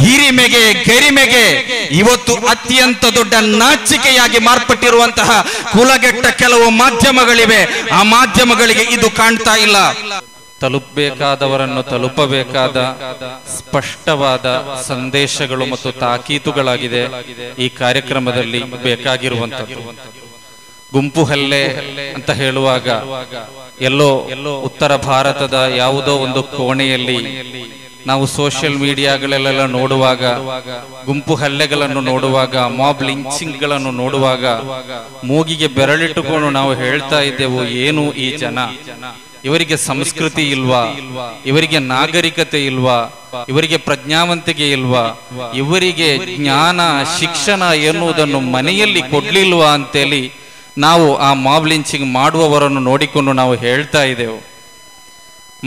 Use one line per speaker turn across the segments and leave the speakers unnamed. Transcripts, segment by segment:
ಹಿರಿಮೆಗೆ ಗರಿಮೆಗೆ ಇವತ್ತು ಅತ್ಯಂತ ದೊಡ್ಡ ನಾಚಿಕೆಯಾಗಿ ಮಾರ್ಪಟ್ಟಿರುವಂತಹ ಕುಲಗೆಟ್ಟ ಕೆಲವು ಮಾಧ್ಯಮಗಳಿವೆ. ಆ ಮಾಧ್ಯಮಗಳಿಗೆ ಇದು ಕಾಣ್ತಾ ಇಲ್ಲ.
ತಲುಪಬೇಕಾದವರನ್ನು ತಲುಪಬೇಕಾದ ಸ್ಪಷ್ಟವಾದ ಸಂದೇಶಗಳು ಮತ್ತು ತಾಕೀತುಗಳಾಗಿದೆ ಈ ಕಾರ್ಯಕ್ರಮದಲ್ಲಿ ಬೇಕಾಗಿರುವಂಥದ್ದು. ಗುಂಪು ಹಲ್ಲೆ ಅಂತ ಹೇಳುವಾಗ ಎಲ್ಲೋ ಉತ್ತರ ಭಾರತದ ಯಾವುದೋ ಒಂದು ಕೋಣೆಯಲ್ಲಿ ನಾವು ಸೋಷಿಯಲ್ ಮೀಡಿಯಾಗಳಲ್ಲೆಲ್ಲ ನೋಡುವಾಗ, ಗುಂಪು ಹಲ್ಲೆಗಳನ್ನು ನೋಡುವಾಗ, ಮಾಬ್ ಲಿಂಚಿಂಗ್ಗಳನ್ನು ನೋಡುವಾಗ ಮೂಗಿಗೆ ಬೆರಳಿಟ್ಟುಕೊಂಡು ನಾವು ಹೇಳ್ತಾ ಇದ್ದೆವು, ಏನು ಈ ಜನ, ಇವರಿಗೆ ಸಂಸ್ಕೃತಿ ಇಲ್ವಾ, ಇವರಿಗೆ ನಾಗರಿಕತೆ ಇಲ್ವಾ, ಇವರಿಗೆ ಪ್ರಜ್ಞಾವಂತಿಕೆ ಇಲ್ವಾ, ಇವರಿಗೆ ಜ್ಞಾನ ಶಿಕ್ಷಣ ಎನ್ನುವುದನ್ನು ಮನೆಯಲ್ಲಿ ಕೊಡ್ಲಿಲ್ವಾ ಅಂತೇಳಿ ನಾವು ಆ ಮಾಬ್ ಲಿಂಚಿಂಗ್ ಮಾಡುವವರನ್ನು ನೋಡಿಕೊಂಡು ನಾವು ಹೇಳ್ತಾ ಇದ್ದೆವು.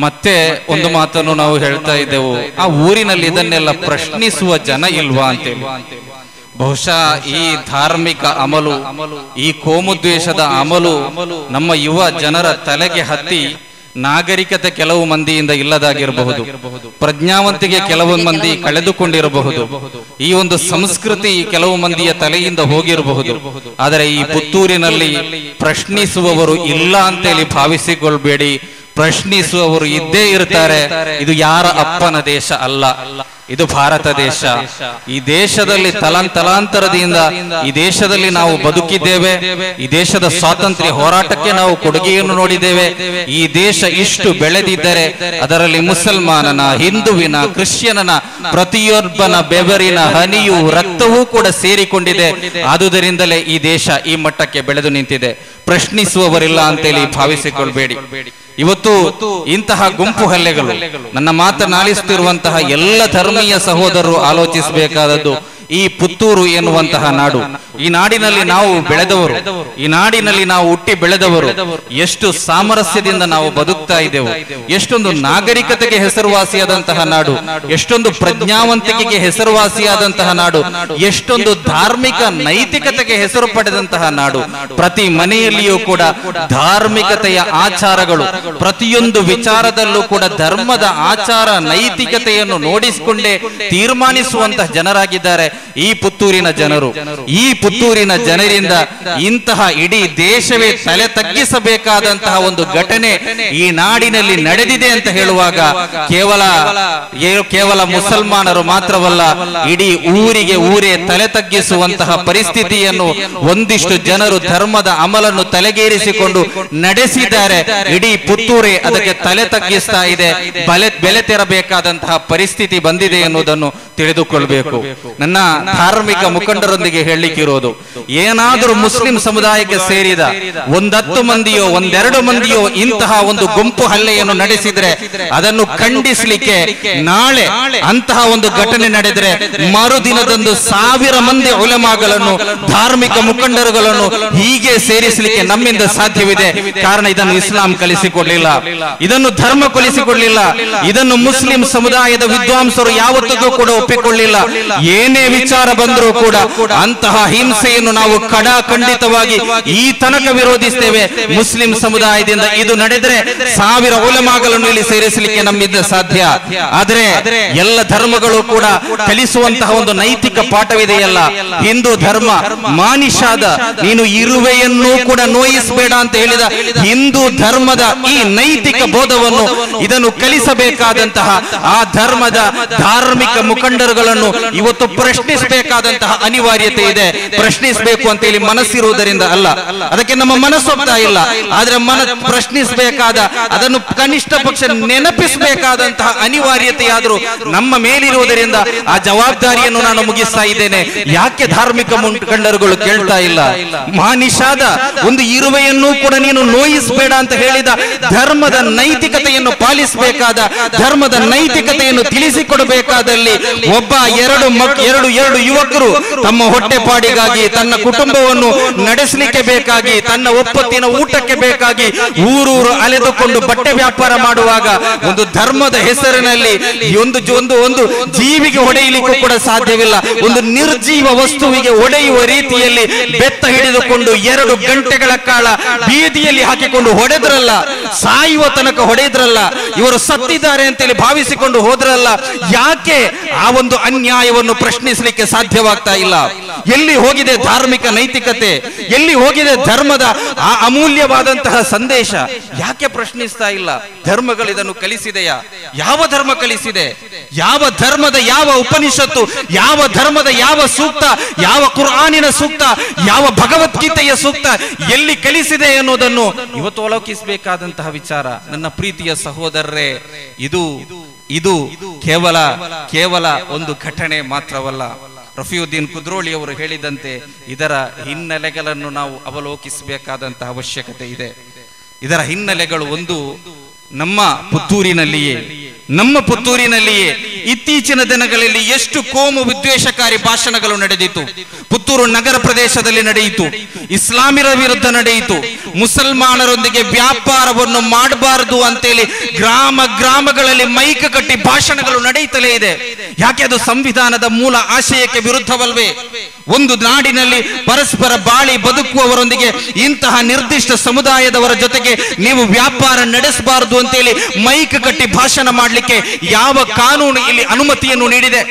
ಮತ್ತೆ ಒಂದು ಮಾತನ್ನು ನಾವು ಹೇಳ್ತಾ ಇದ್ದೆವು, ಆ ಊರಿನಲ್ಲಿ ಇದನ್ನೆಲ್ಲ ಪ್ರಶ್ನಿಸುವ ಜನ ಇಲ್ವಾ ಅಂತೇಳಿ. ಬಹುಶಃ ಈ ಧಾರ್ಮಿಕ ಅಮಲು, ಈ ಕೋಮುದ್ವೇಷದ ಅಮಲು ನಮ್ಮ ಯುವ ಜನರ ತಲೆಗೆ ಹತ್ತಿ ನಾಗರಿಕತೆ ಕೆಲವು ಮಂದಿಯಿಂದ ಇಲ್ಲದಾಗಿರಬಹುದು, ಪ್ರಜ್ಞಾವಂತಿಕೆ ಕೆಲವು ಮಂದಿ ಕಳೆದುಕೊಂಡಿರಬಹುದು, ಈ ಒಂದು ಸಂಸ್ಕೃತಿ ಕೆಲವು ಮಂದಿಯ ತಲೆಯಿಂದ ಹೋಗಿರಬಹುದು. ಆದರೆ ಈ ಪುತ್ತೂರಿನಲ್ಲಿ ಪ್ರಶ್ನಿಸುವವರು ಇಲ್ಲ ಅಂತೇಳಿ ಭಾವಿಸಿಕೊಳ್ಬೇಡಿ. ಪ್ರಶ್ನಿಸುವವರು ಇದ್ದೇ ಇರ್ತಾರೆ. ಇದು ಯಾರ ಅಪ್ಪನ ದೇಶ ಅಲ್ಲ, ಇದು ಭಾರತ ದೇಶ. ಈ ದೇಶದಲ್ಲಿ ತಲಾಂತರದಿಂದ ಈ ದೇಶದಲ್ಲಿ ನಾವು ಬದುಕಿದ್ದೇವೆ. ಈ ದೇಶದ ಸ್ವಾತಂತ್ರ್ಯ ಹೋರಾಟಕ್ಕೆ ನಾವು ಕೊಡುಗೆಯನ್ನು ನೋಡಿದ್ದೇವೆ. ಈ ದೇಶ ಇಷ್ಟು ಬೆಳೆದಿದ್ದರೆ ಅದರಲ್ಲಿ ಮುಸಲ್ಮಾನನ, ಹಿಂದುವಿನ, ಕ್ರಿಶ್ಚಿಯನನ ಪ್ರತಿಯೊಬ್ಬನ ಬೆವರಿನ ಹನಿಯು ರಕ್ತವೂ ಕೂಡ ಸೇರಿಕೊಂಡಿದೆ. ಆದುದರಿಂದಲೇ ಈ ದೇಶ ಈ ಮಟ್ಟಕ್ಕೆ ಬೆಳೆದು ನಿಂತಿದೆ. ಪ್ರಶ್ನಿಸುವವರಿಲ್ಲ ಅಂತೇಳಿ ಭಾವಿಸಿಕೊಳ್ಬೇಡಿ. ಇವತ್ತು ಇಂತಹ ಗುಂಪು ಹಲ್ಲೆಗಳು, ನನ್ನ ಮಾತನಾಡಿಸುತ್ತಿರುವಂತಹ ಎಲ್ಲ ಧರ್ಮೀಯ ಸಹೋದರರು ಆಲೋಚಿಸಬೇಕಾದದ್ದು, ಈ ಪುತ್ತೂರು ಎನ್ನುವಂತಹ ನಾಡು, ಈ ನಾಡಿನಲ್ಲಿ ನಾವು ಬೆಳೆದವರು, ಈ ನಾಡಿನಲ್ಲಿ ನಾವು ಹುಟ್ಟಿ ಬೆಳೆದವರು, ಎಷ್ಟು ಸಾಮರಸ್ಯದಿಂದ ನಾವು ಬದುಕ್ತಾ ಇದ್ದೆವು, ಎಷ್ಟೊಂದು ನಾಗರಿಕತೆಗೆ ಹೆಸರುವಾಸಿಯಾದಂತಹ ನಾಡು, ಎಷ್ಟೊಂದು ಪ್ರಜ್ಞಾವಂತಿಕೆಗೆ ಹೆಸರುವಾಸಿಯಾದಂತಹ ನಾಡು, ಎಷ್ಟೊಂದು ಧಾರ್ಮಿಕ ನೈತಿಕತೆಗೆ ಹೆಸರು ಪಡೆದಂತಹ ನಾಡು. ಪ್ರತಿ ಮನೆಯಲ್ಲಿಯೂ ಕೂಡ ಧಾರ್ಮಿಕತೆಯ ಆಚಾರಗಳು, ಪ್ರತಿಯೊಂದು ವಿಚಾರದಲ್ಲೂ ಕೂಡ ಧರ್ಮದ ಆಚಾರ ನೈತಿಕತೆಯನ್ನು ನೋಡಿಸಿಕೊಂಡೇ ತೀರ್ಮಾನಿಸುವಂತಹ ಜನರಾಗಿದ್ದಾರೆ ಈ ಪುತ್ತೂರಿನ ಜನರು. ಈ ಪುತ್ತೂರಿನ ಜನರಿಂದ ಇಂತಹ ಇಡೀ ದೇಶವೇ ತಲೆ ತಗ್ಗಿಸಬೇಕಾದಂತಹ ಒಂದು ಘಟನೆ ಈ ನಾಡಿನಲ್ಲಿ ನಡೆದಿದೆ ಅಂತ ಹೇಳುವಾಗ ಕೇವಲ ಮುಸಲ್ಮಾನರು ಮಾತ್ರವಲ್ಲ, ಇಡೀ ಊರೇ ತಲೆ ತಗ್ಗಿಸುವಂತಹ ಪರಿಸ್ಥಿತಿಯನ್ನು ಒಂದಿಷ್ಟು ಜನರು ಧರ್ಮದ ಅಮಲನ್ನು ತಲೆಗೇರಿಸಿಕೊಂಡು ನಡೆಸಿದ್ದಾರೆ. ಇಡೀ ಪುತ್ತೂರೇ ಅದಕ್ಕೆ ತಲೆ ತಗ್ಗಿಸ್ತಾ ಇದೆ. ಬೆಲೆ ತೆರಬೇಕಾದಂತಹ ಪರಿಸ್ಥಿತಿ ಬಂದಿದೆ ಎನ್ನುವುದನ್ನು ತಿಳಿದುಕೊಳ್ಬೇಕು. ನನ್ನ ಧಾರ್ಮಿಕ ಮುಖಂಡರೊಂದಿಗೆ ಹೇಳಲಿಕ್ಕಿರೋದು, ಏನಾದರೂ ಮುಸ್ಲಿಂ ಸಮುದಾಯಕ್ಕೆ ಸೇರಿದ 10 ಮಂದಿಯೋ 12 ಮಂದಿಯೋ ಇಂತಹ ಒಂದು ಗುಂಪು ಹಲ್ಲೆಯನ್ನು ನಡೆಸಿದ್ರೆ ಅದನ್ನು ಖಂಡಿಸಲಿಕ್ಕೆ ನಾಳೆ ಅಂತಹ ಒಂದು ಘಟನೆ ನಡೆದರೆ ಮರುದಿನದಂದು 1000 ಮಂದಿ ಉಲಮಾಗಳನ್ನು, ಧಾರ್ಮಿಕ ಮುಖಂಡರುಗಳನ್ನು ಹೀಗೆ ಸೇರಿಸಲಿಕ್ಕೆ ನಮ್ಮಿಂದ ಸಾಧ್ಯವಿದೆ. ಕಾರಣ ಇದನ್ನು ಇಸ್ಲಾಂ ಕಲಿಸಿಕೊಡ್ಲಿಲ್ಲ, ಇದನ್ನು ಧರ್ಮ ಕಲಿಸಿಕೊಡ್ಲಿಲ್ಲ, ಇದನ್ನು ಮುಸ್ಲಿಂ ಸಮುದಾಯದ ವಿದ್ವಾಂಸರು ಯಾವತ್ತೂ ಕೂಡ ಒಪ್ಪಿಕೊಳ್ಳಿಲ್ಲ. ಏನೇ ವಿಚಾರ ಬಂದರೂ ಕೂಡ ಅಂತಹ ಹಿಂಸೆಯನ್ನು ನಾವು ಖಂಡಿತವಾಗಿ ಈ ತನಕ ವಿರೋಧಿಸ್ತೇವೆ. ಮುಸ್ಲಿಂ ಸಮುದಾಯದಿಂದ ಇದು ನಡೆದರೆ 1000 ಉಲಮಾಗಳನ್ನು ಇಲ್ಲಿ ಸೇರಿಸಲಿಕ್ಕೆ ನಮ್ಮಿಂದ ಸಾಧ್ಯ. ಆದರೆ ಎಲ್ಲ ಧರ್ಮಗಳು ಕೂಡ ಕಲಿಸುವಂತಹ ಒಂದು ನೈತಿಕ ಪಾಠವಿದೆಯಲ್ಲ. ಹಿಂದೂ ಧರ್ಮ ಮಾನಿಷಾದ, ನೀನು ಇರುವೆಯನ್ನು ಕೂಡ ನೋಯಿಸಬೇಡ ಅಂತ ಹೇಳಿದ ಹಿಂದೂ ಧರ್ಮದ ಈ ನೈತಿಕ ಬೋಧವನ್ನು, ಇದನ್ನು ಕಲಿಸಬೇಕಾದಂತಹ ಆ ಧರ್ಮದ ಧಾರ್ಮಿಕ ಮುಖಂಡರುಗಳನ್ನು ಇವತ್ತು ಪ್ರಶ್ನಿಸಬೇಕಾದಂತಹ ಅನಿವಾರ್ಯತೆ ಇದೆ. ಪ್ರಶ್ನಿಸಬೇಕು ಅಂತ ಹೇಳಿ ಮನಸ್ಸಿರುವುದರಿಂದ ಅಲ್ಲ, ಅದಕ್ಕೆ ನಮ್ಮ ಮನಸ್ಸೊಪ್ತಾ ಇಲ್ಲ. ಆದ್ರೆ ಪ್ರಶ್ನಿಸಬೇಕಾದ, ಅದನ್ನು ಕನಿಷ್ಠ ಪಕ್ಷ ನೆನಪಿಸಬೇಕಾದಂತಹ ಅನಿವಾರ್ಯತೆಯಾದರೂ ನಮ್ಮ ಮೇಲಿರುವುದರಿಂದ ಆ ಜವಾಬ್ದಾರಿಯನ್ನು ನಾನು ಮುಗಿಸ್ತಾ ಇದ್ದೇನೆ. ಯಾಕೆ ಧಾರ್ಮಿಕ ಮುಖಂಡರುಗಳು ಕೇಳ್ತಾ ಇಲ್ಲ? ಮಾನಿಷಾದ ಒಂದು ಇರುವೆಯನ್ನು ಕೂಡ ನೀನು ನೋಯಿಸಬೇಡ ಅಂತ ಹೇಳಿದ ಧರ್ಮದ ನೈತಿಕತೆಯನ್ನು ಪಾಲಿಸಬೇಕಾದ, ಧರ್ಮದ ನೈತಿಕತೆಯನ್ನು ತಿಳಿಸಿಕೊಡಬೇಕಾದಲ್ಲಿ ಒಬ್ಬ ಎರಡು ಯುವಕರು ತಮ್ಮ ಹೊಟ್ಟೆಪಾಡಿಗಾಗಿ, ತನ್ನ ಕುಟುಂಬವನ್ನು ನಡೆಸಲಿಕ್ಕೆ ಬೇಕಾಗಿ, ತನ್ನ ಒಪ್ಪತ್ತಿನ ಊಟಕ್ಕೆ ಬೇಕಾಗಿ ಊರೂರು ಅಲೆದುಕೊಂಡು ಬಟ್ಟೆ ವ್ಯಾಪಾರ ಮಾಡುವಾಗ ಒಂದು ಧರ್ಮದ ಹೆಸರಿನಲ್ಲಿ ಒಂದು ಜೀವಿಗೆ ಹೊಡೆಯಲಿಕ್ಕೂ ಕೂಡ ಸಾಧ್ಯವಿಲ್ಲ. ಒಂದು ನಿರ್ಜೀವ ವಸ್ತುವಿಗೆ ಹೊಡೆಯುವ ರೀತಿಯಲ್ಲಿ ಬೆತ್ತ ಹಿಡಿದುಕೊಂಡು 2 ಗಂಟೆಗಳ ಕಾಲ ಬೀದಿಯಲ್ಲಿ ಹಾಕಿಕೊಂಡು ಹೊಡೆದ್ರಲ್ಲ, ಸಾಯುವ ತನಕ ಹೊಡೆದ್ರಲ್ಲ, ಇವರು ಸತ್ತಿದ್ದಾರೆ ಅಂತೇಳಿ ಭಾವಿಸಿಕೊಂಡು ಹೋದ್ರಲ್ಲ. ಯಾಕೆ ಆ
ಒಂದು ಅನ್ಯಾಯವನ್ನು ಪ್ರಶ್ನಿಸಲಿಕ್ಕೆ ಸಾಧ್ಯವಾಗ್ತಾ ಇಲ್ಲ. ಎಲ್ಲಿ ಹೋಗಿದೆ ಧಾರ್ಮಿಕ ನೈತಿಕತೆ? ಎಲ್ಲಿ ಹೋಗಿದೆ ಧರ್ಮದ ಆ ಅಮೂಲ್ಯವಾದಂತಹ ಸಂದೇಶ? ಯಾಕೆ ಪ್ರಶ್ನಿಸ್ತಾ ಇಲ್ಲ? ಧರ್ಮಗಳು ಇದನ್ನು ಕಲಿಸಿದೆಯಾ? ಯಾವ ಧರ್ಮ ಕಲಿಸಿದೆ? ಯಾವ ಧರ್ಮದ ಯಾವ ಉಪನಿಷತ್ತು, ಯಾವ ಧರ್ಮದ ಯಾವ ಸೂಕ್ತ, ಯಾವ ಕುರ್ಆನಿನ ಸೂಕ್ತ, ಯಾವ ಭಗವದ್ಗೀತೆಯ ಸೂಕ್ತ ಎಲ್ಲಿ ಕಲಿಸಿದೆ ಅನ್ನೋದನ್ನು ಇವತ್ತು ಅವಲೋಕಿಸಬೇಕಾದಂತಹ ವಿಚಾರ. ನನ್ನ ಪ್ರೀತಿಯ ಸಹೋದರರೇ, ಇದು ಕೇವಲ ಒಂದು ಘಟನೆ ಮಾತ್ರವಲ್ಲ. ರಫಿಯುದ್ದೀನ್ ಕುದ್ರೋಳಿ ಅವರು ಹೇಳಿದಂತೆ ಇದರ ಹಿನ್ನೆಲೆಗಳನ್ನು ನಾವು ಅವಲೋಕಿಸಬೇಕಾದಂತಹ ಅವಶ್ಯಕತೆ ಇದೆ. ಇದರ ಹಿನ್ನೆಲೆಗಳು ಒಂದು, ನಮ್ಮ ಪುತ್ತೂರಿನಲ್ಲಿಯೇ ಇತ್ತೀಚಿನ ದಿನಗಳಲ್ಲಿ ಎಷ್ಟು ಕೋಮು ವಿದ್ವೇಷಕಾರಿ ಭಾಷಣಗಳು ನಡೆದಿತ್ತು. ಪುತ್ತೂರು ನಗರ ಪ್ರದೇಶದಲ್ಲಿ ನಡೆಯಿತು, ಇಸ್ಲಾಮಿರ ವಿರುದ್ಧ ನಡೆಯಿತು. ಮುಸಲ್ಮಾನರೊಂದಿಗೆ ವ್ಯಾಪಾರವನ್ನು ಮಾಡಬಾರದು ಅಂತೇಳಿ ಗ್ರಾಮಗಳಲ್ಲಿ ಮೈಕ್ ಕಟ್ಟಿ ಭಾಷಣಗಳು ನಡೆಯುತ್ತಲೇ ಇದೆ. ಯಾಕೆ? ಅದು ಸಂವಿಧಾನದ ಮೂಲ ಆಶಯಕ್ಕೆ ವಿರುದ್ಧವಲ್ವೇ? ಒಂದು ನಾಡಿನಲ್ಲಿ ಪರಸ್ಪರ ಬಾಳಿ ಬದುಕುವವರೊಂದಿಗೆ ಇಂತಹ ನಿರ್ದಿಷ್ಟ ಸಮುದಾಯದವರ ಜೊತೆಗೆ ನೀವು ವ್ಯಾಪಾರ ನಡೆಸಬಾರದು ಅಂತೇಳಿ ಮೈಕ್ ಕಟ್ಟಿ ಭಾಷಣ ಮಾಡಲಿಕ್ಕೆ ಯಾವ ಕಾನೂನು ಇಲ್ಲಿ ಅನುಮತಿಯನ್ನು ನೀಡಿದೆ?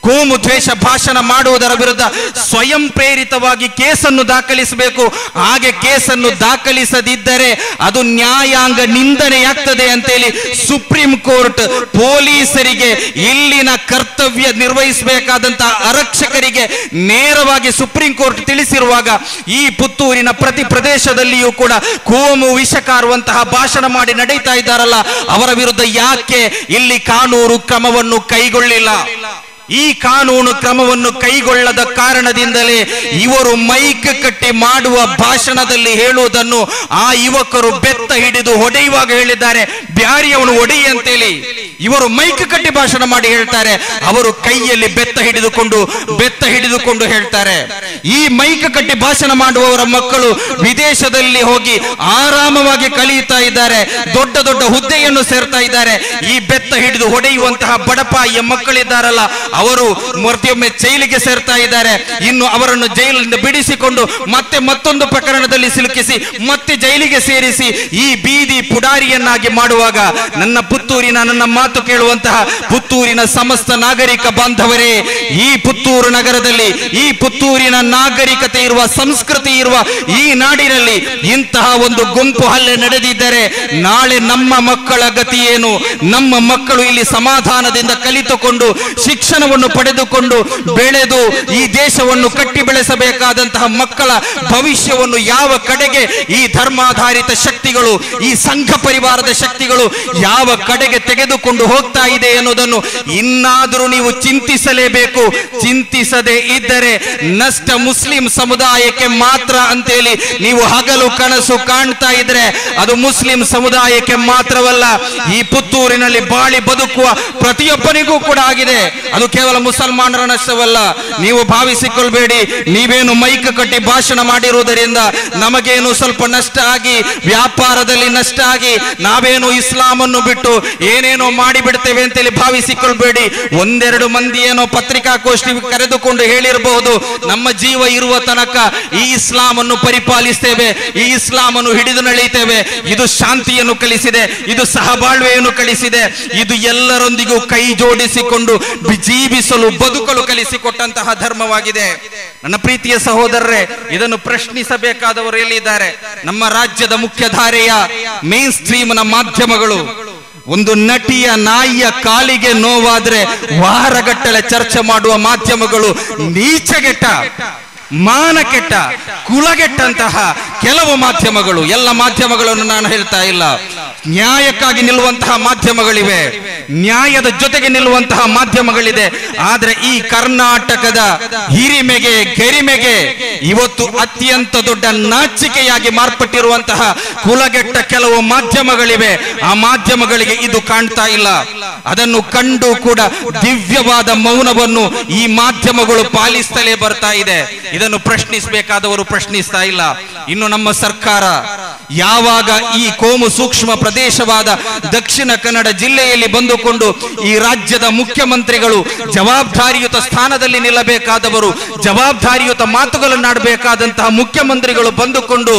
ಕೋಮು ದ್ವೇಷ ಭಾಷಣ ಮಾಡುವುದರ ವಿರುದ್ಧ ಸ್ವಯಂ ಪ್ರೇರಿತವಾಗಿ ಕೇಸನ್ನು ದಾಖಲಿಸಬೇಕು. ಹಾಗೆ ಕೇಸನ್ನು ದಾಖಲಿಸದಿದ್ದರೆ ಅದು ನ್ಯಾಯಾಂಗ ನಿಂದನೆಯಾಗ್ತದೆ ಅಂತೇಳಿ ಸುಪ್ರೀಂ ಕೋರ್ಟ್ ಪೊಲೀಸರಿಗೆ, ಇಲ್ಲಿನ ಕರ್ತವ್ಯ ನಿರ್ವಹಿಸಬೇಕಾದಂತಹ ಆರಕ್ಷಕರಿಗೆ ನೇರವಾಗಿ ಸುಪ್ರೀಂ ಕೋರ್ಟ್ ತಿಳಿಸಿರುವಾಗ ಈ ಪುತ್ತೂರಿನ ಪ್ರತಿ ಪ್ರದೇಶದಲ್ಲಿಯೂ ಕೂಡ ಕೋಮು ವಿಷಕಾರುವಂತಹ ಭಾಷಣ ಮಾಡಿ ನಡೀತಾ ಇದ್ದಾರಲ್ಲ, ಅವರ ವಿರುದ್ಧ ಯಾಕೆ ಇಲ್ಲಿ ಕಾನೂನು ಕ್ರಮವನ್ನು ಕೈಗೊಳ್ಳಿಲ್ಲ? ಈ ಕಾನೂನು ಕ್ರಮವನ್ನು ಕೈಗೊಳ್ಳದ ಕಾರಣದಿಂದಲೇ ಇವರು ಮೈಕ್ ಕಟ್ಟಿ ಮಾಡುವ ಭಾಷಣದಲ್ಲಿ ಹೇಳುವುದನ್ನು ಆ ಯುವಕರು ಬೆತ್ತ ಹಿಡಿದು ಹೊಡೆಯುವಾಗ ಹೇಳಿದ್ದಾರೆ, ಬ್ಯಾರಿಯವನು ಹೊಡೆಯಿ ಅಂತೇಳಿ. ಇವರು ಮೈಕ್ ಕಟ್ಟಿ ಭಾಷಣ ಮಾಡಿ ಹೇಳ್ತಾರೆ, ಅವರು ಕೈಯಲ್ಲಿ ಬೆತ್ತ ಹಿಡಿದುಕೊಂಡು ಹೇಳ್ತಾರೆ. ಈ ಮೈಕ್ ಕಟ್ಟಿ ಭಾಷಣ ಮಾಡುವವರ ಮಕ್ಕಳು ವಿದೇಶದಲ್ಲಿ ಹೋಗಿ ಆರಾಮವಾಗಿ ಕಲಿಯುತ್ತಾ ಇದ್ದಾರೆ, ದೊಡ್ಡ ದೊಡ್ಡ ಹುದ್ದೆಯನ್ನು ಸೇರ್ತಾ ಇದ್ದಾರೆ. ಈ ಬೆತ್ತ ಹಿಡಿದು ಹೊಡೆಯುವಂತಹ ಬಡಪಾಯಿಯ ಮಕ್ಕಳಿದ್ದಾರಲ್ಲ, ಅವರು ಮತ್ತೊಮ್ಮೆ ಜೈಲಿಗೆ ಸೇರ್ತಾ ಇದ್ದಾರೆ. ಇನ್ನು ಅವರನ್ನು ಜೈಲಿನಿಂದ ಬಿಡಿಸಿಕೊಂಡು ಮತ್ತೆ ಮತ್ತೊಂದು ಪ್ರಕರಣದಲ್ಲಿ ಸಿಲುಕಿಸಿ ಮತ್ತೆ ಜೈಲಿಗೆ ಸೇರಿಸಿ ಈ ಬೀದಿ ಪುಡಾರಿಯನ್ನಾಗಿ ಮಾಡುವಾಗ ನನ್ನ ಮಾತು ಕೇಳುವಂತಹ ಪುತ್ತೂರಿನ ಸಮಸ್ತ ನಾಗರಿಕ ಬಾಂಧವರೇ, ಈ ಪುತ್ತೂರು ನಗರದಲ್ಲಿ, ಈ ಪುತ್ತೂರಿನ ನಾಗರಿಕತೆ ಇರುವ, ಸಂಸ್ಕೃತಿ ಇರುವ ಈ ನಾಡಿನಲ್ಲಿ ಇಂತಹ ಒಂದು ಗುಂಪು ಹಲ್ಲೆ ನಡೆದಿದ್ದರೆ ನಾಳೆ ನಮ್ಮ ಮಕ್ಕಳ ಗತಿ ಏನು? ನಮ್ಮ ಮಕ್ಕಳು ಇಲ್ಲಿ ಸಮಾಧಾನದಿಂದ ಕಲಿತುಕೊಂಡು ಶಿಕ್ಷಣವನ್ನು ಪಡೆದುಕೊಂಡು ಬೆಳೆದು ಈ ದೇಶವನ್ನು ಕಟ್ಟಿ ಬೆಳೆಸಬೇಕಾದಂತಹ ಮಕ್ಕಳ ಭವಿಷ್ಯವನ್ನು ಯಾವ ಕಡೆಗೆ ಈ ಧರ್ಮಾಧಾರಿತ ಶಕ್ತಿಗಳು, ಈ ಸಂಘ ಪರಿವಾರದ ಶಕ್ತಿಗಳು ಯಾವ ಕಡೆಗೆ ತೆಗೆದುಕೊಂಡು ಹೋಗ್ತಾ ಇದೆ ಎನ್ನುವುದನ್ನು ಇನ್ನಾದರೂ ನೀವು ಚಿಂತಿಸಲೇಬೇಕು. ಚಿಂತಿಸದೇ ಇದ್ದರೆ ನಷ್ಟ ಮುಸ್ಲಿಂ ಸಮುದಾಯಕ್ಕೆ ಮಾತ್ರ ಅಂತೇಳಿ ನೀವು ಹಗಲು ಕನಸು ಕಾಣ್ತಾ ಇದ್ರೆ ಅದು ಮುಸ್ಲಿಂ ಸಮುದಾಯಕ್ಕೆ ಮಾತ್ರವಲ್ಲ, ಈ ಪುತ್ತೂರಿನಲ್ಲಿ ಬಾಳಿ ಬದುಕುವ ಪ್ರತಿಯೊಬ್ಬನಿಗೂ ಕೂಡ ಆಗಿದೆ. ಅದು ಕೇವಲ ಮುಸಲ್ಮಾನರ ನಷ್ಟವಲ್ಲ. ನೀವು ಭಾವಿಸಿಕೊಳ್ಬೇಡಿ, ನೀವೇನು ಮೈಕ್ ಕಟ್ಟಿ ಭಾಷಣ ಮಾಡಿರುವುದರಿಂದ ನಮಗೇನು ಸ್ವಲ್ಪ ನಷ್ಟ ಆಗಿ, ವ್ಯಾಪಾರದಲ್ಲಿ ನಷ್ಟ ಆಗಿ, ನಾವೇನು ಇಸ್ಲಾಮನ್ನು ಬಿಟ್ಟು ಏನೇನೋ ಮಾಡಿಬಿಡ್ತೇವೆ ಅಂತೇಳಿ ಭಾವಿಸಿಕೊಳ್ಬೇಡಿ. ಒಂದೆರಡು ಮಂದಿ ಏನೋ ಪತ್ರಿಕಾಗೋಷ್ಠಿ ಕರೆದುಕೊಂಡು ಹೇಳಿರಬಹುದು, ನಮ್ಮ ಜೀವ ಇರುವ ತನಕ ಈ ಇಸ್ಲಾಮನ್ನು ಪರಿಪಾಲಿಸ್ತೇವೆ, ಈ ಇಸ್ಲಾಮನ್ನು ಹಿಡಿದು ನಡೆಯುತ್ತೇವೆ. ಇದು ಶಾಂತಿಯನ್ನು ಕಲಿಸಿದೆ, ಇದು ಸಹಬಾಳ್ವೆಯನ್ನು ಕಲಿಸಿದೆ, ಇದು ಎಲ್ಲರೊಂದಿಗೂ ಕೈ ಜೋಡಿಸಿಕೊಂಡು ಜೀವಿಸಲು, ಬದುಕಲು ಕಲಿಸಿಕೊಟ್ಟಂತಹ ಧರ್ಮವಾಗಿದೆ. ನನ್ನ ಪ್ರೀತಿಯ ಸಹೋದರರೇ, ಇದನ್ನು ಪ್ರಶ್ನಿಸಬೇಕಾದವರು ಎಲ್ಲಿದ್ದಾರೆ? ನಮ್ಮ ರಾಜ್ಯದ ಮುಖ್ಯಧಾರೆಯ ಮೇನ್ ಸ್ಟ್ರೀಮ್ನ ಮಾಧ್ಯಮಗಳು. ಒಂದು ನಟಿಯ ನಾಯಿಯ ಕಾಲಿಗೆ ನೋವಾದ್ರೆ ವಾರಗಟ್ಟಲೆ ಚರ್ಚೆ ಮಾಡುವ ಮಾಧ್ಯಮಗಳು, ನೀಚಗೆಟ್ಟ, ಮಾನಕೆಟ್ಟ, ಕುಲಗೆಟ್ಟಂತಹ ಕೆಲವು ಮಾಧ್ಯಮಗಳು, ಎಲ್ಲ ಮಾಧ್ಯಮಗಳನ್ನು ನಾನು ಹೇಳ್ತಾ ಇಲ್ಲ, ನ್ಯಾಯಕ್ಕಾಗಿ ನಿಲ್ಲುವಂತಹ ಮಾಧ್ಯಮಗಳಿವೆ, ನ್ಯಾಯದ ಜೊತೆಗೆ ನಿಲ್ಲುವಂತಹ ಮಾಧ್ಯಮಗಳಿದೆ. ಆದ್ರೆ ಈ ಕರ್ನಾಟಕದ ಹಿರಿಮೆಗೆ, ಗರಿಮೆಗೆ ಇವತ್ತು ಅತ್ಯಂತ ದೊಡ್ಡ ನಾಚಿಕೆಯಾಗಿ ಮಾರ್ಪಟ್ಟಿರುವಂತಹ ಕುಲಗೆಟ್ಟ ಕೆಲವು ಮಾಧ್ಯಮಗಳಿವೆ. ಆ ಮಾಧ್ಯಮಗಳಿಗೆ ಇದು ಕಾಣ್ತಾ ಇಲ್ಲ. ಅದನ್ನು ಕಂಡು ಕೂಡ ದಿವ್ಯವಾದ ಮೌನವನ್ನು ಈ ಮಾಧ್ಯಮಗಳು ಪಾಲಿಸ್ತಲೇ ಬರ್ತಾ ಇದೆ. ಇದನ್ನು ಪ್ರಶ್ನಿಸಬೇಕಾದವರು ಪ್ರಶ್ನಿಸ್ತಾ ಇಲ್ಲ. ಇನ್ನು ನಮ್ಮ ಸರ್ಕಾರ ಯಾವಾಗ ಈ ಕೋಮು ಸೂಕ್ಷ್ಮ ಪ್ರದೇಶವಾದ ದಕ್ಷಿಣ ಕನ್ನಡ ಜಿಲ್ಲೆಯಲ್ಲಿ ಬಂದುಕೊಂಡು ಈ ರಾಜ್ಯದ ಮುಖ್ಯಮಂತ್ರಿಗಳು ಜವಾಬ್ದಾರಿಯುತ ಸ್ಥಾನದಲ್ಲಿ ನಿಲ್ಲಬೇಕಾದವರು, ಜವಾಬ್ದಾರಿಯುತ ಮಾತುಗಳನ್ನಾಡಬೇಕಾದಂತಹ ಮುಖ್ಯಮಂತ್ರಿಗಳು ಬಂದುಕೊಂಡು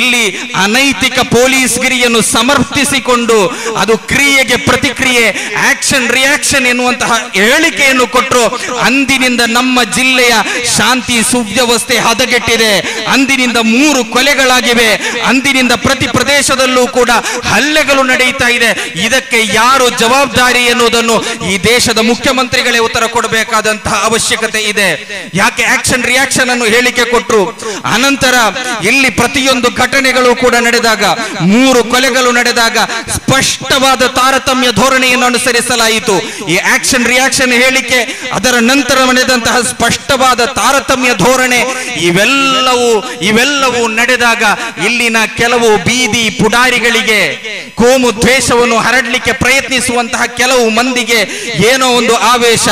ಇಲ್ಲಿ ಅನೈತಿಕ ಪೊಲೀಸ್ ಗಿರಿಯನ್ನು ಸಮರ್ಥಿಸಿಕೊಂಡು ಅದು ಕ್ರಿಯೆಗೆ ಪ್ರತಿಕ್ರಿಯೆ, ಆಕ್ಷನ್ ರಿಯಾಕ್ಷನ್ ಎನ್ನುವಂತಹ ಹೇಳಿಕೆಯನ್ನು ಕೊಟ್ಟರು. ಅಂದಿನಿಂದ ನಮ್ಮ ಜಿಲ್ಲೆಯ ಶಾಂತಿ ಸುವ್ಯವಸ್ಥೆ ಹದಗೆಟ್ಟಿದೆ. ಅಂದಿನಿಂದ 3 ಕೊಲೆಗಳಾಗಿವೆ. ಅಂದಿನಿಂದ ಪ್ರತಿ ಪ್ರದೇಶದಲ್ಲೂ ಕೂಡ ಹಲ್ಲೆಗಳು ನಡೆಯುತ್ತಾ ಇದೆ. ಇದಕ್ಕೆ ಯಾರು ಜವಾಬ್ದಾರಿ ಎನ್ನುವುದನ್ನು ಈ ದೇಶದ ಮುಖ್ಯಮಂತ್ರಿಗಳೇ ಉತ್ತರ ಕೊಡಬೇಕಾದಂತಹ ಅವಶ್ಯಕತೆ ಇದೆ. ಯಾಕೆ ಆಕ್ಷನ್ ರಿಯಾಕ್ಷನ್ ಅನ್ನು ಹೇಳಿಕೆ ಕೊಟ್ಟರು? ಅನಂತರ ಇಲ್ಲಿ ಪ್ರತಿಯೊಂದು ಘಟನೆಗಳು ಕೂಡ ನಡೆದಾಗ, 3 ಕೊಲೆಗಳು ನಡೆದಾಗ ಸ್ಪಷ್ಟವಾದ ತಾರತಮ್ಯ ಧೋರಣೆಯನ್ನು ಅನುಸರಿಸಲಾಯಿತು. ಈ ಆಕ್ಷನ್ ರಿಯಾಕ್ಷನ್ ಹೇಳಿಕೆ, ಅದರ ನಂತರ ನಡೆದಂತಹ ಸ್ಪಷ್ಟವಾದ ತಾರತಮ್ಯ ಧೋರಣೆ, ಇವೆಲ್ಲವೂ ನಡೆದಾಗ ಇಲ್ಲಿನ ಕೆಲವು ಬೀದಿ ಪುಡಾರಿಗಳಿಗೆ, ಕೋಮು ದ್ವೇಷವನ್ನು ಹರಡಲಿಕ್ಕೆ ಪ್ರಯತ್ನಿಸುವಂತಹ ಕೆಲವು ಮಂದಿಗೆ ಏನೋ ಒಂದು ಆವೇಶ,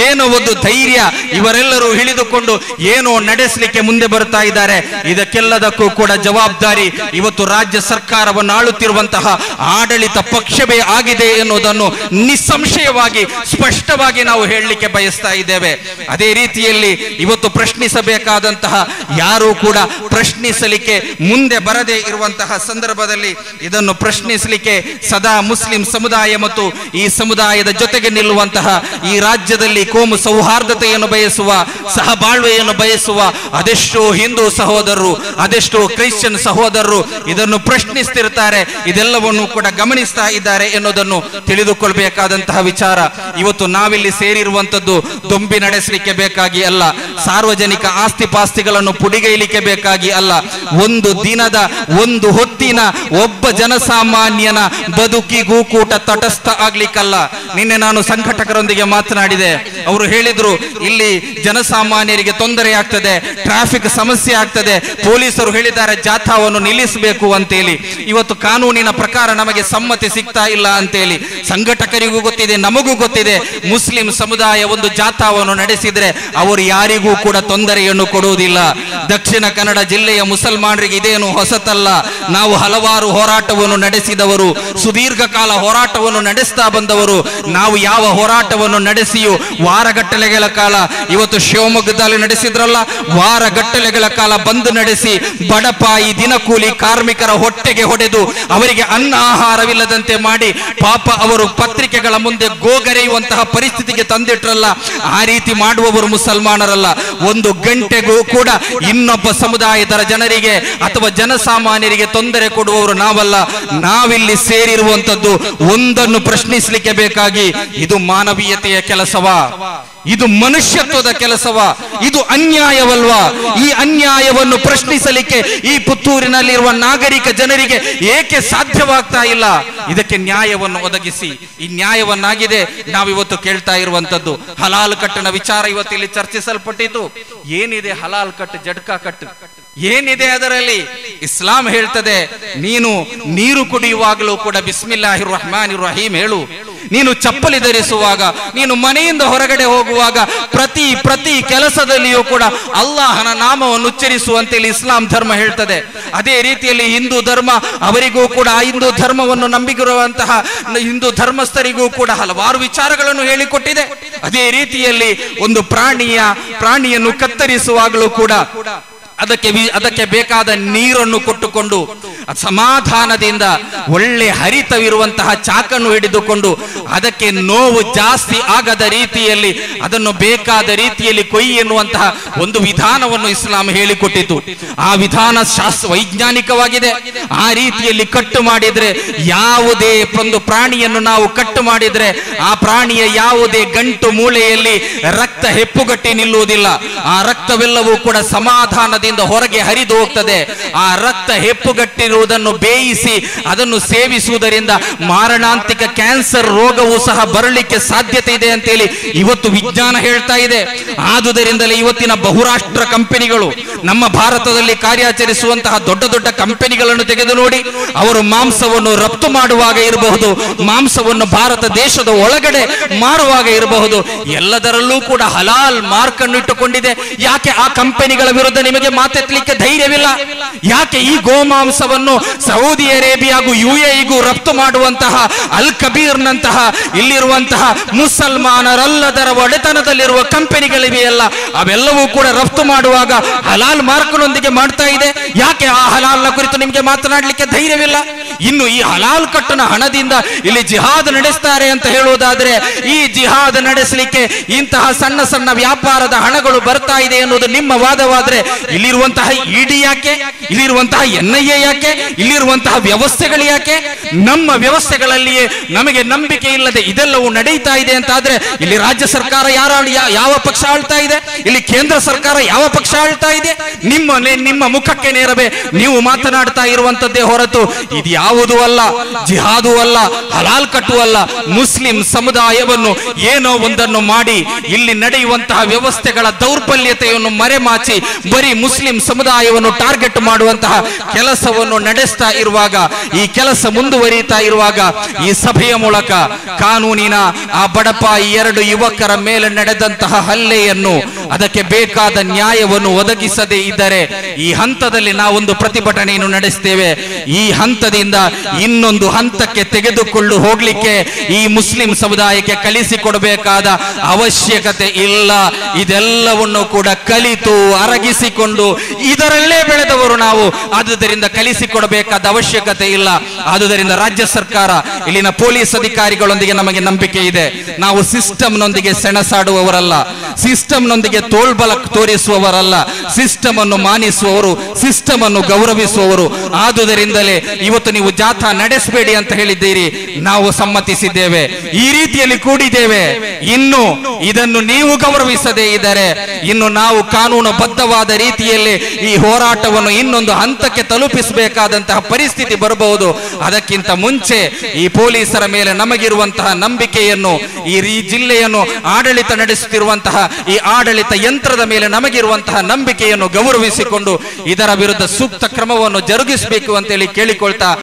ಏನೋ ಒಂದು ಧೈರ್ಯ, ಇವರೆಲ್ಲರೂ ಹಿಡಿದುಕೊಂಡು ಏನೋ ನಡೆಸಲಿಕ್ಕೆ ಮುಂದೆ ಬರ್ತಾ ಇದ್ದಾರೆ. ಇದಕ್ಕೆಲ್ಲದಕ್ಕೂ ಕೂಡ ಜವಾಬ್ದಾರಿ ಇವತ್ತು ರಾಜ್ಯ ಸರ್ಕಾರವನ್ನು ಆಳುತ್ತಿರುವಂತಹ ಆಡಳಿತ ಪಕ್ಷವೇ ಆಗಿದೆ ಎನ್ನುವುದನ್ನು ನಿಸ್ಸಂಶಯವಾಗಿ ಸ್ಪಷ್ಟವಾಗಿ ನಾವು ಹೇಳಲಿಕ್ಕೆ ಬಯಸ್ತಾ ಇದ್ದೇವೆ. ಅದೇ ರೀತಿಯಲ್ಲಿ ಇವತ್ತು ಪ್ರಶ್ನಿಸಬೇಕಾದಂತಹ ಯಾರು ಕೂಡ ಪ್ರಶ್ನಿಸಲಿಕ್ಕೆ ಮುಂದೆ ಬರದೇ ಇರುವಂತಹ ಸಂದರ್ಭದಲ್ಲಿ ಇದನ್ನು ಪ್ರಶ್ನಿಸಲಿಕ್ಕೆ ಸದಾ ಮುಸ್ಲಿಂ ಸಮುದಾಯ ಮತ್ತು ಈ ಸಮುದಾಯದ ಜೊತೆಗೆ ನಿಲ್ಲುವಂತಹ, ಈ ರಾಜ್ಯದಲ್ಲಿ ಕೋಮು ಸೌಹಾರ್ದತೆಯನ್ನು ಬಯಸುವ, ಸಹಬಾಳ್ವೆಯನ್ನು ಬಯಸುವ ಅದೆಷ್ಟೋ ಹಿಂದೂ ಸಹೋದರರು, ಅದೆಷ್ಟೋ ಕ್ರಿಶ್ಚಿಯನ್ ಸಹೋದರರು ಇದನ್ನು ಪ್ರಶ್ನಿಸ್ತಿರ್ತಾರೆ. ಇದೆಲ್ಲವನ್ನು ಕೂಡ ಗಮನಿಸ್ತಾ ಇದ್ದಾರೆ ಎನ್ನುವುದನ್ನು ತಿಳಿದುಕೊಳ್ಬೇಕಾದಂತಹ ವಿಚಾರ. ಇವತ್ತು ನಾವಿಲ್ಲಿ ಸೇರಿರುವಂತದ್ದು ದೊಂಬಿ ನಡೆಸಲಿಕ್ಕೆ ಬೇಕಾಗಿ ಅಲ್ಲ, ಸಾರ್ವಜನಿಕ ಆಸ್ತಿ ಪಾಸ್ತಿಗಳನ್ನು ಪುಡಿಗೈಲಿಕ್ಕೆ ಬೇಕಾಗಿ ಅಲ್ಲ, ಒಂದು ದಿನದ ಒಂದು ಹೊತ್ತಿನ ಒಬ್ಬ ಜನಸಾಮಾನ್ಯನ ಬದುಕಿಗೂ ಕೂಡ ತಟಸ್ಥ ಆಗ್ಲಿಕ್ಕಲ್ಲ. ನಿನ್ನೆ ನಾನು ಸಂಘಟಕರೊಂದಿಗೆ ಮಾತನಾಡಿದೆ. ಅವರು ಹೇಳಿದ್ರು, ಇಲ್ಲಿ ಜನಸಾಮಾನ್ಯರಿಗೆ ತೊಂದರೆ ಆಗ್ತದೆ, ಟ್ರಾಫಿಕ್ ಸಮಸ್ಯೆ ಆಗ್ತದೆ, ಪೊಲೀಸರು ಹೇಳಿದ್ದಾರೆ ಜಾಥಾವನ್ನು ನಿಲ್ಲಿಸಬೇಕು ಅಂತೇಳಿ. ಇವತ್ತು ಕಾನೂನಿನ ಪ್ರಕಾರ ನಮಗೆ ಸಮ್ಮತಿ ಸಿಗ್ತಾ ಇಲ್ಲ ಅಂತೇಳಿ ಸಂಘಟಕರಿಗೂ ಗೊತ್ತಿದೆ, ನಮಗೂ ಗೊತ್ತಿದೆ. ಮುಸ್ಲಿಂ ಸಮುದಾಯ ಒಂದು ಜಾಥಾವನ್ನು ನಡೆಸಿದ್ರೆ ಅವರು ಯಾರಿಗೂ ಕೂಡ ತೊಂದರೆಯನ್ನು ಕೊಡುವುದಿಲ್ಲ. ದಕ್ಷಿಣ ಕನ್ನಡ ಜಿಲ್ಲೆಯ ಮುಸಲ್ಮಾನರಿಗೆ ಇದೇನು ಹೊಸತಲ್ಲ. ನಾವು ಹಲವಾರು ಹೋರಾಟವನ್ನು ನಡೆಸಿದವರು, ಸುದೀರ್ಘ ಕಾಲ ಹೋರಾಟವನ್ನು ನಡೆಸ್ತಾ ಬಂದವರು. ನಾವು ಯಾವ ಹೋರಾಟವನ್ನು ನಡೆಸಿಯೂ ವಾರಗಟ್ಟಲೆಗಳ ಕಾಲ, ಇವತ್ತು ಶಿವಮೊಗ್ಗದಲ್ಲಿ ನಡೆಸಿದ್ರಲ್ಲ, ವಾರಗಟ್ಟಲೆಗಳ ಕಾಲ ಬಂದ್ ನಡೆಸಿ ಬಡಪಾಯಿ ದಿನಕೂಲಿ ಕಾರ್ಮಿಕರ ಹೊಟ್ಟೆಗೆ ಹೊಡೆದು ಅವರಿಗೆ ಅನ್ನ ಆಹಾರವಿಲ್ಲದಂತೆ ಮಾಡಿ ಪಾಪ ಅವರು ಪತ್ರಿಕೆಗಳ ಮುಂದೆ ಗೋಗರೆಯುವಂತಹ ಪರಿಸ್ಥಿತಿಗೆ ತಂದಿಟ್ರಲ್ಲ. ಆ ರೀತಿ ಮಾಡುವವರು ಮುಸಲ್ಮಾನರಲ್ಲ. ಒಂದು ಗಂಟೆಗೂ ಕೂಡ ಇನ್ನೊಬ್ಬ ಸಮುದಾಯದ ಜನರಿಗೆ ಅಥವಾ ಜನಸಾಮಾನ್ಯರಿಗೆ ತೊಂದರೆ ಕೊಡುವವರು ನಾವಲ್ಲ. ನಾವಿಲ್ಲಿ ಸೇರಿರುವಂತದ್ದು ಒಂದನ್ನು ಪ್ರಶ್ನಿಸಲಿಕ್ಕೆ ಬೇಕಾಗಿ, ಇದು ಮಾನವೀಯತೆಯ ಕೆಲಸವಾ? ಇದು ಮನುಷ್ಯತ್ವದ ಕೆಲಸವಾ? ಇದು ಅನ್ಯಾಯವಲ್ವಾ? ಈ ಅನ್ಯಾಯವನ್ನು ಪ್ರಶ್ನಿಸಲಿಕ್ಕೆ ಈ ಪುತ್ತೂರಿನಲ್ಲಿರುವ ನಾಗರಿಕ ಜನರಿಗೆ ಏಕೆ ಸಾಧ್ಯವಾಗ್ತಾ ಇಲ್ಲ? ಇದಕ್ಕೆ ನ್ಯಾಯವನ್ನು ಒದಗಿಸಿ. ಈ ನ್ಯಾಯವನ್ನಾಗಿದೆ ನಾವಿವತ್ತು ಕೇಳ್ತಾ ಇರುವಂತದ್ದು. ಹಲಾಲ್ ಕಟ್ಟಿನ ವಿಚಾರ ಇವತ್ತು ಇಲ್ಲಿ ಚರ್ಚಿಸಲ್ಪಟ್ಟಿತು. ಏನಿದೆ ಹಲಾಲ್ ಕಟ್, ಜಡ್ಕಾ ಕಟ್ ಏನಿದೆ ಅದರಲ್ಲಿ? ಇಸ್ಲಾಂ ಹೇಳ್ತದೆ, ನೀನು ನೀರು ಕುಡಿಯುವಾಗಲೂ ಕೂಡ ಬಿಸ್ಮಿಲ್ಲಾಹಿರ್ ರಹ್ಮಾನಿರ್ ರಹೀಂ ಹೇಳು. ನೀನು ಚಪ್ಪಲಿ ಧರಿಸುವಾಗ, ನೀನು ಮನೆಯಿಂದ ಹೊರಗಡೆ ಹೋಗುವಾಗ, ಪ್ರತಿ ಕೆಲಸದಲ್ಲಿಯೂ ಕೂಡ ಅಲ್ಲಾಹನ ನಾಮವನ್ನು ಉಚ್ಚರಿಸುವಂತೆ ಇಸ್ಲಾಂ ಧರ್ಮ ಹೇಳ್ತದೆ. ಅದೇ ರೀತಿಯಲ್ಲಿ ಹಿಂದೂ ಧರ್ಮ, ಅವರಿಗೂ ಕೂಡ ಆ ಹಿಂದೂ ಧರ್ಮವನ್ನು ನಂಬಿರುವಂತಹ ಹಿಂದೂ ಧರ್ಮಸ್ಥರಿಗೂ ಕೂಡ ಹಲವಾರು ವಿಚಾರಗಳನ್ನು ಹೇಳಿಕೊಟ್ಟಿದೆ. ಅದೇ ರೀತಿಯಲ್ಲಿ ಒಂದು ಪ್ರಾಣಿಯನ್ನು ಕತ್ತರಿಸುವಾಗಲೂ ಕೂಡ ಅದಕ್ಕೆ ಬೇಕಾದ ನೀರನ್ನು ಕೊಟ್ಟುಕೊಂಡು ಸಮಾಧಾನದಿಂದ ಒಳ್ಳೆ ಹರಿತವಿರುವಂತಹ ಚಾಕನ್ನು ಹಿಡಿದುಕೊಂಡು ಅದಕ್ಕೆ ನೋವು ಜಾಸ್ತಿ ಆಗದ ರೀತಿಯಲ್ಲಿ ಅದನ್ನು ಬೇಕಾದ ರೀತಿಯಲ್ಲಿ ಕೊಯ್ಯಿ ಎನ್ನುವಂತಹ ಒಂದು ವಿಧಾನವನ್ನು ಇಸ್ಲಾಂ ಹೇಳಿಕೊಟ್ಟಿತು. ಆ ವಿಧಾನ ವೈಜ್ಞಾನಿಕವಾಗಿದೆ. ಆ ರೀತಿಯಲ್ಲಿ ಕಟ್ಟು ಮಾಡಿದ್ರೆ, ಯಾವುದೇ ಒಂದು ಪ್ರಾಣಿಯನ್ನು ನಾವು ಕಟ್ಟು ಮಾಡಿದ್ರೆ ಆ ಪ್ರಾಣಿಯ ಯಾವುದೇ ಗಂಟು ಮೂಳೆಯಲ್ಲಿ ರಕ್ತ ಹೆಪ್ಪುಗಟ್ಟಿ ನಿಲ್ಲುವುದಿಲ್ಲ. ಆ ರಕ್ತವೆಲ್ಲವೂ ಕೂಡ ಸಮಾಧಾನದಿಂದ ಹೊರಗೆ ಹರಿದು ಹೋಗ್ತದೆ. ಆ ರಕ್ತ ಹೆಪ್ಪುಗಟ್ಟಿರುವುದನ್ನು ಬೇಯಿಸಿ ಅದನ್ನು ಸೇವಿಸುವುದರಿಂದ ಮಾರಣಾಂತಿಕ ಕ್ಯಾನ್ಸರ್ ರೋಗವೂ ಸಹ ಬರಲಿಕ್ಕೆ ಸಾಧ್ಯತೆ ಇದೆ ಅಂತೇಳಿ ಇವತ್ತು ವಿಜ್ಞಾನ ಹೇಳ್ತಾ ಇದೆ. ಆದುದರಿಂದಲೇ ಇವತ್ತಿನ ಬಹುರಾಷ್ಟ್ರ ಕಂಪನಿಗಳು, ನಮ್ಮ ಭಾರತದಲ್ಲಿ ಕಾರ್ಯಾಚರಿಸುವಂತಹ ದೊಡ್ಡ ದೊಡ್ಡ ಕಂಪನಿಗಳನ್ನು ತೆಗೆದು ನೋಡಿ, ಅವರು ಮಾಂಸವನ್ನು ರಫ್ತು ಮಾಡುವಾಗ ಇರಬಹುದು, ಮಾಂಸವನ್ನು ಭಾರತ ದೇಶದ ಒಳಗಡೆ ಮಾರುವಾಗ ಇರಬಹುದು, ಎಲ್ಲದರಲ್ಲೂ ಕೂಡ ಹಲಾಲ್ ಮಾರ್ಕ್ ಅನ್ನು ಇಟ್ಟುಕೊಂಡಿದೆ. ಯಾಕೆ ಆ ಕಂಪನಿಗಳ ವಿರುದ್ಧ ನಿಮಗೆ ಮಾತೆತ್ತಲಿಕ್ಕೆ ಧೈರ್ಯವಿಲ್ಲ? ಯಾಕೆ ಈ ಗೋಮಾಂಸವನ್ನು ಸೌದಿ ಅರೇಬಿಯಾಗೂ UAEಗೂ ರಫ್ತು ಮಾಡುವಂತಹ ಅಲ್ ಕಬೀರ್ನಂತಹ ಇಲ್ಲಿರುವಂತಹ ಮುಸಲ್ಮಾನರಲ್ಲದರ ಒಡೆತನದಲ್ಲಿರುವ ಕಂಪನಿಗಳಿವೆಯಲ್ಲ, ಅವೆಲ್ಲವೂ ಕೂಡ ರಫ್ತು ಮಾಡುವಾಗ ಹಲಾಲ್ ಮಾರ್ಕ್ನೊಂದಿಗೆ ಮಾಡ್ತಾ ಇದೆ. ಯಾಕೆ ಆ ಹಲಾಲ್ನ ಕುರಿತು ನಿಮಗೆ ಮಾತನಾಡಲಿಕ್ಕೆ ಧೈರ್ಯವಿಲ್ಲ? ಇನ್ನು ಈ ಹಲಾಲ್ ಕಟ್ಟನ ಹಣದಿಂದ ಇಲ್ಲಿ ಜಿಹಾದ್ ನಡೆಸ್ತಾರೆ ಅಂತ ಹೇಳುವುದಾದ್ರೆ, ಈ ಜಿಹಾದ್ ನಡೆಸಲಿಕ್ಕೆ ಇಂತಹ ಸಣ್ಣ ಸಣ್ಣ ವ್ಯಾಪಾರದ ಹಣಗಳು ಬರ್ತಾ ಇದೆ ಎನ್ನುವುದು ನಿಮ್ಮ ವಾದವಾದ್ರೆ, ಇಲ್ಲಿರುವಂತಹ ಇಡಿ ಯಾಕೆ, ಇಲ್ಲಿರುವಂತಹ NIA ಯಾಕೆ, ಇಲ್ಲಿರುವಂತಹ ವ್ಯವಸ್ಥೆಗಳು ಯಾಕೆ? ನಮ್ಮ ವ್ಯವಸ್ಥೆಗಳಲ್ಲಿಯೇ ನಮಗೆ ನಂಬಿಕೆ ಇಲ್ಲದೆ ಇದೆಲ್ಲವೂ ನಡೀತಾ ಇದೆ ಅಂತ ಆದ್ರೆ, ಇಲ್ಲಿ ರಾಜ್ಯ ಸರ್ಕಾರ ಯಾವ ಪಕ್ಷ ಆಳ್ತಾ ಇದೆ, ಇಲ್ಲಿ ಕೇಂದ್ರ ಸರ್ಕಾರ ಯಾವ ಪಕ್ಷ ಆಳ್ತಾ ಇದೆ? ನಿಮ್ಮ ಮುಖಕ್ಕೆ ನೇರವೇ ನೀವು ಮಾತನಾಡ್ತಾ ಇರುವಂತದ್ದೇ ಹೊರತು ಇದು ಯಾವುದೂ ಅಲ್ಲ, ಜಿಹಾದೂ ಅಲ್ಲ, ಹಲಾಲ್ ಕಟ್ಟೂ ಅಲ್ಲ. ಮುಸ್ಲಿಂ ಸಮುದಾಯವನ್ನು ಏನೋ ಒಂದನ್ನು ಮಾಡಿ ಇಲ್ಲಿ ನಡೆಯುವಂತಹ ವ್ಯವಸ್ಥೆಗಳ ದೌರ್ಬಲ್ಯತೆಯನ್ನು ಮರೆಮಾಚಿ ಬರೀ ಮುಸ್ಲಿಂ ಸಮುದಾಯವನ್ನು ಟಾರ್ಗೆಟ್ ಮಾಡುವಂತಹ ಕೆಲಸವನ್ನು ನಡೆಸ್ತಾ ಇರುವಾಗ, ಈ ಕೆಲಸ ಮುಂದುವರಿಯುತ್ತಾ ಇರುವಾಗ, ಈ ಸಭೆಯ ಮೂಲಕ ಕಾನೂನಿನ ಆ ಬಡಪಾಯಿ 2 ಯುವಕರ ಮೇಲೆ ನಡೆದಂತಹ ಹಲ್ಲೆಯನ್ನು, ಅದಕ್ಕೆ ಬೇಕಾದ ನ್ಯಾಯವನ್ನು ಒದಗಿಸದೇ ಇದ್ದರೆ ಈ ಹಂತದಲ್ಲಿ ನಾವೊಂದು ಪ್ರತಿಭಟನೆಯನ್ನು ನಡೆಸ್ತೇವೆ. ಈ ಹಂತದಿಂದ ಇನ್ನೊಂದು ಹಂತಕ್ಕೆ ತೆಗೆದುಕೊಂಡು ಹೋಗ್ಲಿಕ್ಕೆ ಈ ಮುಸ್ಲಿಂ ಸಮುದಾಯಕ್ಕೆ ಕಲಿಸಿಕೊಡಬೇಕಾದ ಅವಶ್ಯಕತೆ ಇಲ್ಲ. ಇದೆಲ್ಲವನ್ನು ಕೂಡ ಕಲಿತು ಅರಗಿಸಿಕೊಂಡು ಇದರಲ್ಲೇ ಬೆಳೆದವರು ನಾವು. ಆದುದರಿಂದ ಕಲಿಸಿಕೊಡಬೇಕಾದ ಅವಶ್ಯಕತೆ ಇಲ್ಲ. ಆದುದರಿಂದ ರಾಜ್ಯ ಸರ್ಕಾರ, ಇಲ್ಲಿನ ಪೊಲೀಸ್ ಅಧಿಕಾರಿಗಳೊಂದಿಗೆ ನಮಗೆ ನಂಬಿಕೆ ಇದೆ. ನಾವು ಸಿಸ್ಟಮ್ನೊಂದಿಗೆ ಸೆಣಸಾಡುವವರಲ್ಲ, ಸಿಸ್ಟಮ್ನೊಂದಿಗೆ ತೋಳ್ಬಲ ತೋರಿಸುವವರಲ್ಲ, ಸಿಸ್ಟಮ್ ಅನ್ನು ಮಾನಿಸುವವರು, ಸಿಸ್ಟಮ್ ಅನ್ನು ಗೌರವಿಸುವವರು. ಆದುದರಿಂದಲೇ ಇವತ್ತು ನೀವು ಜಾಥಾ ನಡೆಸಬೇಡಿ ಅಂತ ಹೇಳಿದ್ದೀರಿ, ನಾವು ಸಮ್ಮತಿಸಿದ್ದೇವೆ, ಈ ರೀತಿಯಲ್ಲಿ ಕೂಡಿದ್ದೇವೆ. ಇನ್ನು ಇದನ್ನು ನೀವು ಗೌರವಿಸದೇ ಇದ್ದರೆ ಇನ್ನು ನಾವು ಕಾನೂನು ಬದ್ಧವಾದ ರೀತಿಯಲ್ಲಿ ಈ ಹೋರಾಟವನ್ನು ಇನ್ನೊಂದು ಹಂತಕ್ಕೆ ತಲುಪಿಸಬೇಕಾದಂತಹ ಪರಿಸ್ಥಿತಿ ಬರಬಹುದು. ಅದಕ್ಕಿಂತ ಮುಂಚೆ ಈ ಪೊಲೀಸರ ಮೇಲೆ ನಮಗಿರುವಂತಹ ನಂಬಿಕೆಯನ್ನು, ಈ ಜಿಲ್ಲೆಯನ್ನು ಆಡಳಿತ ನಡೆಸುತ್ತಿರುವಂತಹ ಈ ಆಡಳಿತ ಯಂತ್ರದ ಮೇಲೆ ನಮಗಿರುವಂತಹ ನಂಬಿಕೆಯನ್ನು ಗೌರವಿಸಿಕೊಂಡು ಇದರ ವಿರುದ್ಧ ಸೂಕ್ತ ಕ್ರಮವನ್ನು ಜರುಗಿಸಬೇಕು ಅಂತೇಳಿ ಕೇಳಿಕೊಳ್ತಾ